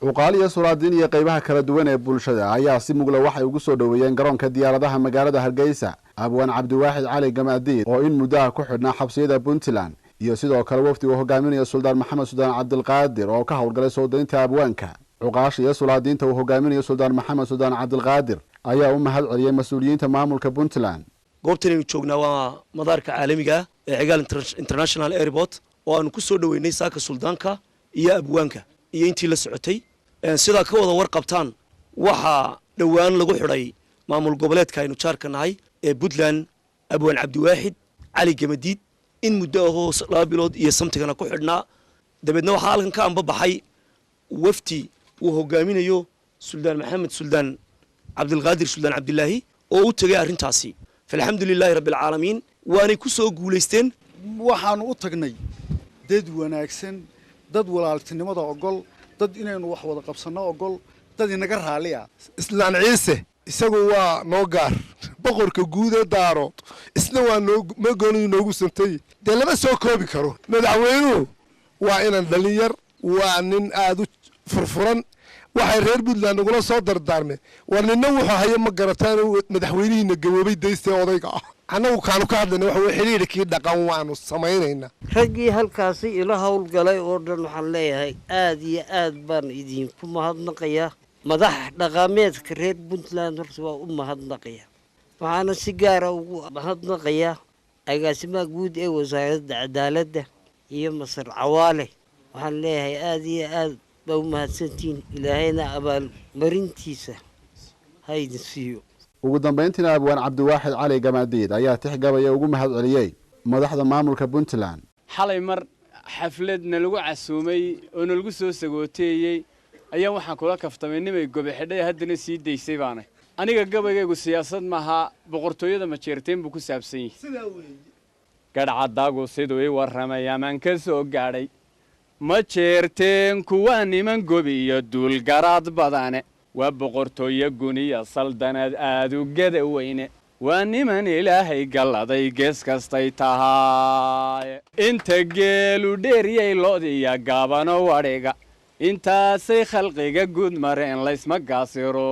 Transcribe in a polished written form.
وقالي سرادين يقيبها كردوين بولشدا ayaa si mugla waxay ugu soo dhaweeyeen garoonka diyaaradaha magaalada Hargeysa Abwaan Cabdiwaaxid Cali Gamaadiid oo in muddo ku xidhnaa xabsiyada Puntland iyo sidoo kale wafdi uu hogaaminayo Suldaan Maxamed Suldaan Cabdilqaadir oo ka howlgalay soo deynta abwaanka cuqaash iyo sulaadiinta uu hogaaminayo Suldaan Maxamed Suldaan Cabdilqaadir ayaa u mahad celiyay mas'uuliyiinta maamulka Puntland goobtan joognaa waa madaarka caalamiga ee Cigaal International Airport oo aan ku soo dhaweynay saaka suldaanka iyo abwaanka iyo intii la socotay sida ka wada warqabtaan waxa dhawaan lagu xidhay maamul goboleedka aynu jaarka nahay ee Puntland Abwaan Cabdiwaaxid Cali Gamaadiid in muddo ah 2 bilood iyo samtigana ku xidhnaa dabeedna waxa halkan ka anbabaxay wafti uu hogaaminayo Suldaan Maxamed Suldaan Cabdilqaadir Suldaan Cabdilaahi oo u tagay arintaasi falxamdulilaahi rabbil caalamiin waanay ku soo guuleysteen waxaan u tagnay dad wanaagsan dad walaaltinimada ogol dad inaynu wax wada qabsano ogol dad inaga raaliya islaan ciise isagu waa noo gaar boqorka guud ee daaro isna waa ma gooni noogu santay de lama soo koobi karo madaxweynuhu waa inaan dhalinyar waa nin aad u furfuran waxay reer Puntland ugu soo dardaarmay warnina wuxuu hayo ma garataan madaxweynihiina gaboobay deystay odayga anagu kaanu ka hadlaynaa waxa xiriirkii dhaqan waanu sameeynayna ragii halkaasi ila hawl galay oo dhan waxaan leeyahay aad iyo aad baan idinku mahadnaqayaa madax dhaqameedka reer Puntland horta waa u mahadnaqayaa waxaana si gaar ah ugu mahadnaqayaa agaasimaha guud ee wasaaradda cadaaladda iyo Masar Cawaale waxaan leeyahay aad iyo aad baa u mahadsantiin ilaahayna abaal marintiisa haydi siiyo ugu dambeyntiina Abwaan Cabdiwaaxid Cali Gamaadiid ayaa tixgabaya ugu mahad celiyay madaxda maamulka Puntland xalay mar xafladna lagu casuumay oo lagu soo sagooteeyay ayaa waxaan kula kaftamay nimay gobaxidhay haddana sii deysay baanay aniga gabaygu siyaasad maaha boqortooyada ma jeerteen buu ku saabsan yahay sida weey gadcadaagu sidoo ay waramayaan man ka soo gaadhay ma jeerteen kuwa niman gobiyo duul garaad badane waa boqortooyo guniya saldanad aad u gada weyne waa niman ilaahay galaday gees kastay tahay inta geelu dheeriyay loodiya gaabano wadhiga intaasay khalqiga guud mareen laysma gaasiro